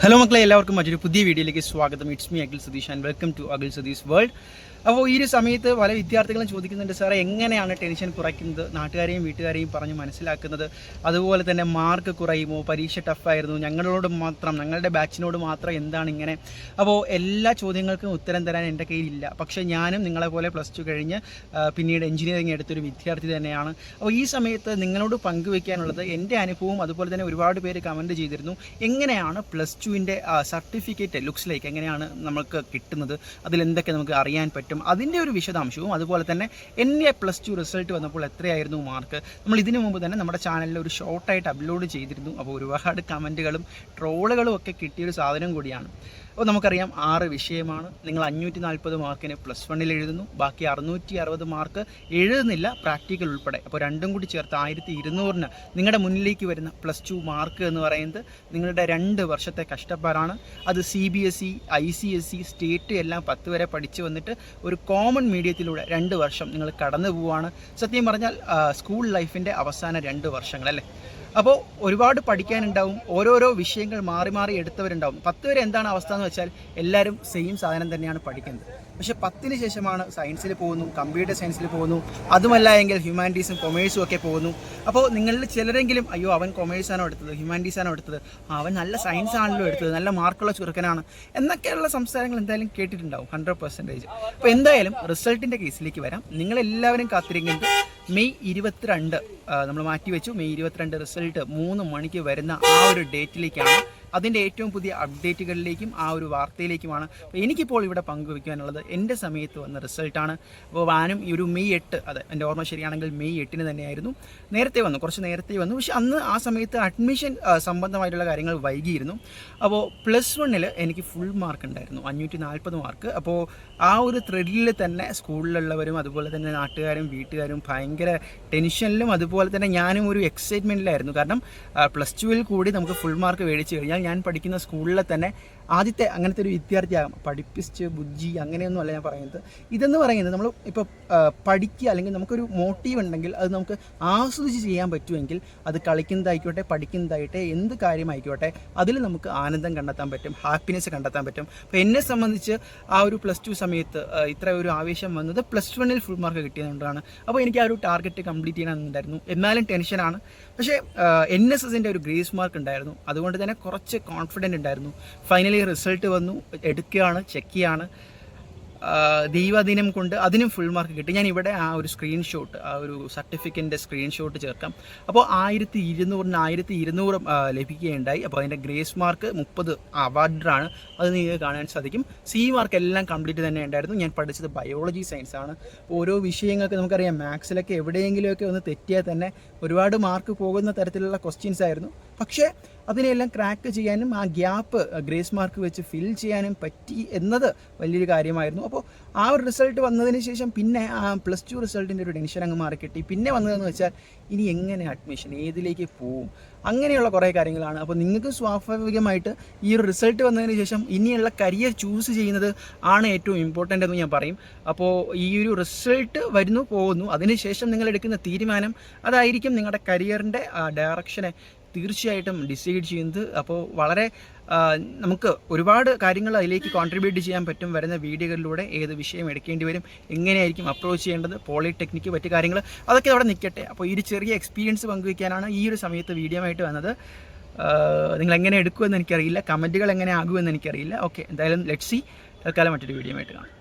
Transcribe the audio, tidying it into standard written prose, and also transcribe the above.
Hello മക്കളെ, എല്ലാവർക്കും മറ്റൊരു പുതിയ വീഡിയോയിലേക്ക് സ്വാഗതം. It's me Akhil Satheesh and welcome to Akhil Satheesh world. അപ്പോൾ ഈ ഒരു സമയത്ത് പല വിദ്യാർത്ഥികളും ചോദിക്കുന്നുണ്ട്, സാറേ എങ്ങനെയാണ് ടെൻഷൻ കുറയ്ക്കുന്നത്, നാട്ടുകാരെയും വീട്ടുകാരെയും പറഞ്ഞ് മനസ്സിലാക്കുന്നത്, അതുപോലെ തന്നെ മാർക്ക് കുറയുമോ, പരീക്ഷ ടഫായിരുന്നു, ഞങ്ങളോട് മാത്രം, ഞങ്ങളുടെ ബാച്ചിനോട് മാത്രം എന്താണ് ഇങ്ങനെ. അപ്പോൾ എല്ലാ ചോദ്യങ്ങൾക്കും ഉത്തരം തരാൻ എൻ്റെ കയ്യിലില്ല. പക്ഷേ ഞാനും നിങ്ങളെപ്പോലെ +2 കഴിഞ്ഞ് പിന്നീട് എഞ്ചിനീയറിംഗ് എടുത്തൊരു വിദ്യാർത്ഥി തന്നെയാണ്. അപ്പോൾ ഈ സമയത്ത് നിങ്ങളോട് പങ്കുവയ്ക്കാനുള്ളത് എൻ്റെ അനുഭവം. അതുപോലെ തന്നെ ഒരുപാട് പേര് കമൻറ്റ് ചെയ്തിരുന്നു, എങ്ങനെയാണ് +2ൻ്റെ സർട്ടിഫിക്കറ്റ് ലുക്സ് ലൈക്ക് എങ്ങനെയാണ് നമുക്ക് കിട്ടുന്നത്, അതിലെന്തൊക്കെ നമുക്ക് അറിയാൻ പറ്റും, അതിൻ്റെ ഒരു വിശദാംശവും. അതുപോലെ തന്നെ എൻ്റെ +2 റിസൾട്ട് വന്നപ്പോൾ എത്രയായിരുന്നു മാർക്ക്, നമ്മൾ ഇതിനു മുമ്പ് തന്നെ നമ്മുടെ ചാനലിൽ ഒരു ഷോർട്ടായിട്ട് അപ്ലോഡ് ചെയ്തിരുന്നു. അപ്പോൾ ഒരുപാട് കമൻറ്റുകളും ട്രോളുകളും ഒക്കെ കിട്ടിയൊരു സാധനം കൂടിയാണ്. അപ്പോൾ നമുക്കറിയാം 6 വിഷയമാണ്. നിങ്ങൾ 540 മാർക്കിന് +1 എഴുതുന്നു, ബാക്കി 660 മാർക്ക് എഴുതുന്നില്ല, പ്രാക്ടിക്കൽ ഉൾപ്പെടെ. അപ്പോൾ രണ്ടും കൂടി ചേർത്ത് 1200 നിങ്ങളുടെ മുന്നിലേക്ക് വരുന്ന +2 മാർക്ക് എന്ന് പറയുന്നത് നിങ്ങളുടെ 2 വർഷത്തെ കഷ്ടപ്പാടാണ്. അത് CBSE, ICSE, സ്റ്റേറ്റ് എല്ലാം 10 വരെ പഠിച്ച് വന്നിട്ട് ഒരു കോമൺ മീഡിയത്തിലൂടെ 2 വർഷം നിങ്ങൾ കടന്നു പോവുകയാണ്. സത്യം പറഞ്ഞാൽ സ്കൂൾ ലൈഫിൻ്റെ അവസാന 2 വർഷങ്ങളല്ലേ. അപ്പോൾ ഒരുപാട് പഠിക്കാനുണ്ടാവും, ഓരോരോ വിഷയങ്ങൾ മാറി മാറി എടുത്തവരുണ്ടാവും. 10 വരെ എന്താണ് അവസ്ഥ എന്ന് വെച്ചാൽ എല്ലാവരും സെയിം സാധനം തന്നെയാണ് പഠിക്കുന്നത്. പക്ഷേ 10ന് ശേഷമാണ് സയൻസിൽ പോകുന്നു, കമ്പ്യൂട്ടർ സയൻസിൽ പോകുന്നു, അതുമല്ല എങ്കിൽ ഹ്യൂമാനിറ്റീസും കൊമേഴ്സും ഒക്കെ പോകുന്നു. അപ്പോൾ നിങ്ങളിൽ ചിലരെങ്കിലും അയ്യോ അവൻ കൊമേഴ്സാണോ എടുത്തത്, ഹ്യൂമാനിറ്റീസാണോ എടുത്തത്, അവൻ നല്ല സയൻസ് ആണല്ലോ എടുത്തത്, നല്ല മാർക്കുള്ള ചെറുക്കനാണ് എന്നൊക്കെയുള്ള സംസാരങ്ങൾ എന്തായാലും കേട്ടിട്ടുണ്ടാവും 100%. അപ്പോൾ എന്തായാലും റിസൾട്ടിൻ്റെ കേസിലേക്ക് വരാം. നിങ്ങളെല്ലാവരും കാത്തിരിക്കുന്നത് മെയ് 22 നമ്മൾ മാറ്റിവെച്ചു. മെയ് 22 റിസൾട്ട് 3 മണിക്ക് വരുന്ന ആ ഒരു ഡേറ്റിലേക്കാണ്. അതിൻ്റെ ഏറ്റവും പുതിയ അപ്ഡേറ്റുകളിലേക്കും ആ ഒരു വാർത്തയിലേക്കുമാണ് അപ്പോൾ എനിക്കിപ്പോൾ ഇവിടെ പങ്കുവയ്ക്കാനുള്ളത്. എൻ്റെ സമയത്ത് വന്ന റിസൾട്ടാണ്. അപ്പോൾ വാനും ഈ ഒരു മെയ് 8, അതെ എൻ്റെ ഓർമ്മ ശരിയാണെങ്കിൽ മെയ് 8 തന്നെയായിരുന്നു. നേരത്തെ വന്നു, കുറച്ച് നേരത്തെ വന്നു. പക്ഷേ അന്ന് ആ സമയത്ത് അഡ്മിഷൻ സംബന്ധമായിട്ടുള്ള കാര്യങ്ങൾ വൈകിയിരുന്നു. അപ്പോൾ +1 എനിക്ക് ഫുൾ മാർക്ക് ഉണ്ടായിരുന്നു, 540 മാർക്ക്. അപ്പോൾ ആ ഒരു ത്രെഡിൽ തന്നെ സ്കൂളിലുള്ളവരും അതുപോലെ തന്നെ നാട്ടുകാരും വീട്ടുകാരും ഭയങ്കര ടെൻഷനിലും അതുപോലെ തന്നെ ഞാനും ഒരു എക്സൈറ്റ്മെൻറ്റിലായിരുന്നു. കാരണം +2 കൂടി നമുക്ക് ഫുൾ മാർക്ക് മേടിച്ച് കഴിഞ്ഞാൽ ഞാൻ പഠിക്കുന്ന സ്കൂളിലെ തന്നെ ആദ്യത്തെ അങ്ങനത്തെ ഒരു വിദ്യാർത്ഥിയാകും. പഠിപ്പിച്ച് ബുജ്ജി അങ്ങനെയൊന്നും അല്ല ഞാൻ പറയുന്നത്. ഇതെന്ന് പറയുന്നത് നമ്മൾ ഇപ്പോൾ പഠിക്കുക അല്ലെങ്കിൽ നമുക്കൊരു മോട്ടീവ് ഉണ്ടെങ്കിൽ അത് നമുക്ക് ആസ്വദിച്ച് ചെയ്യാൻ പറ്റുമെങ്കിൽ അത് കളിക്കുന്നതായിക്കോട്ടെ പഠിക്കുന്നതായിട്ടെ എന്ത് കാര്യമായിക്കോട്ടെ അതിൽ നമുക്ക് ആനന്ദം കണ്ടെത്താൻ പറ്റും, ഹാപ്പിനെസ് കണ്ടെത്താൻ പറ്റും. അപ്പോൾ എന്നെ സംബന്ധിച്ച് ആ ഒരു +2 സമയത്ത് ഇത്ര ഒരു ആവേശം വന്നത് +1 ഫുൾ മാർക്ക് കിട്ടിയതുകൊണ്ടാണ്. അപ്പോൾ എനിക്ക് ആ ഒരു ടാർഗറ്റ് കംപ്ലീറ്റ് ചെയ്യണമെന്നുണ്ടായിരുന്നു. എന്നാലും ടെൻഷനാണ്. പക്ഷേ NSSൻ്റെ ഒരു ഗ്രേസ് മാർക്ക് ഉണ്ടായിരുന്നു, അതുകൊണ്ട് തന്നെ കുറച്ച് കോൺഫിഡൻ്റ് ഉണ്ടായിരുന്നു. ഫൈനലി റിസൾട്ട് വന്നു, എടുക്കുകയാണ്, ചെക്ക് ചെയ്യാണ്. ദൈവാധീനം കൊണ്ട് അതിനും ഫുൾ മാർക്ക് കിട്ടി. ഞാൻ ഇവിടെ ആ ഒരു സ്ക്രീൻഷോട്ട്, ആ ഒരു സർട്ടിഫിക്കറ്റിൻ്റെ സ്ക്രീൻഷോട്ട് ചേർക്കാം. അപ്പോൾ 1200 ലഭിക്കുകയുണ്ടായി. അപ്പോൾ അതിൻ്റെ ഗ്രേസ് മാർക്ക് 30 അവാർഡാണ്, അത് നിങ്ങൾക്ക് കാണാൻ സാധിക്കും. C മാർക്ക് എല്ലാം കംപ്ലീറ്റ് തന്നെ ഉണ്ടായിരുന്നു. ഞാൻ പഠിച്ചത് ബയോളജി സയൻസ് ആണ്. ഓരോ വിഷയങ്ങൾക്ക് നമുക്കറിയാം മാത്സിലൊക്കെ എവിടെയെങ്കിലുമൊക്കെ ഒന്ന് തെറ്റിയാൽ തന്നെ ഒരുപാട് മാർക്ക് പോകുന്ന തരത്തിലുള്ള ക്വസ്റ്റ്യൻസ് ആയിരുന്നു. പക്ഷേ അതിനെല്ലാം ക്രാക്ക് ചെയ്യാനും ആ ഗ്യാപ്പ് ഗ്രേസ് മാർക്ക് വെച്ച് ഫിൽ ചെയ്യാനും പറ്റി എന്നത് വലിയൊരു കാര്യമായിരുന്നു. അപ്പോൾ ആ ഒരു റിസൾട്ട് വന്നതിന് ശേഷം പിന്നെ ആ +2 റിസൾട്ടിൻ്റെ ഒരു ടെൻഷൻ അങ്ങ് മാറിക്കിട്ടി. പിന്നെ വന്നതെന്ന് വെച്ചാൽ ഇനി എങ്ങനെ അഡ്മിഷൻ, ഏതിലേക്ക് പോവും, അങ്ങനെയുള്ള കുറേ കാര്യങ്ങളാണ്. അപ്പോൾ നിങ്ങൾക്ക് സ്വാഭാവികമായിട്ട് ഈ ഒരു റിസൾട്ട് വന്നതിന് ശേഷം ഇനിയുള്ള കരിയർ ചൂസ് ചെയ്യുന്നത് ആണ് ഏറ്റവും ഇമ്പോർട്ടൻ്റ് എന്ന് ഞാൻ പറയും. അപ്പോൾ ഈ ഒരു റിസൾട്ട് വരുന്നു പോകുന്നു, അതിനുശേഷം നിങ്ങൾ എടുക്കുന്ന തീരുമാനം അതായിരിക്കും നിങ്ങളുടെ കരിയറിൻ്റെ ഡയറക്ഷനെ തീർച്ചയായിട്ടും ഡിസൈഡ് ചെയ്യുന്നത്. അപ്പോൾ വളരെ നമുക്ക് ഒരുപാട് കാര്യങ്ങൾ അതിലേക്ക് കോൺട്രിബ്യൂട്ട് ചെയ്യാൻ പറ്റും വരുന്ന വീഡിയോകളിലൂടെ. ഏത് വിഷയം എടുക്കേണ്ടി വരും, എങ്ങനെയായിരിക്കും അപ്രോച്ച് ചെയ്യേണ്ടത്, പോളിടെക്നിക്ക് മറ്റു കാര്യങ്ങൾ, അതൊക്കെ അവിടെ നിൽക്കട്ടെ. അപ്പോൾ ഈ ഒരു ചെറിയ എക്സ്പീരിയൻസ് പങ്കുവയ്ക്കാനാണ് ഈ ഒരു സമയത്ത് വീഡിയോ ആയിട്ട് വന്നത്. നിങ്ങൾ എങ്ങനെ എടുക്കുമെന്ന് എനിക്കറിയില്ല, കമൻറ്റുകൾ എങ്ങനെ ആകുമെന്ന് എനിക്കറിയില്ല. ഓക്കെ, എന്തായാലും ലെറ്റ്സ് സീ. തൽക്കാലം മറ്റൊരു വീഡിയോ ആയിട്ട് കാണാം.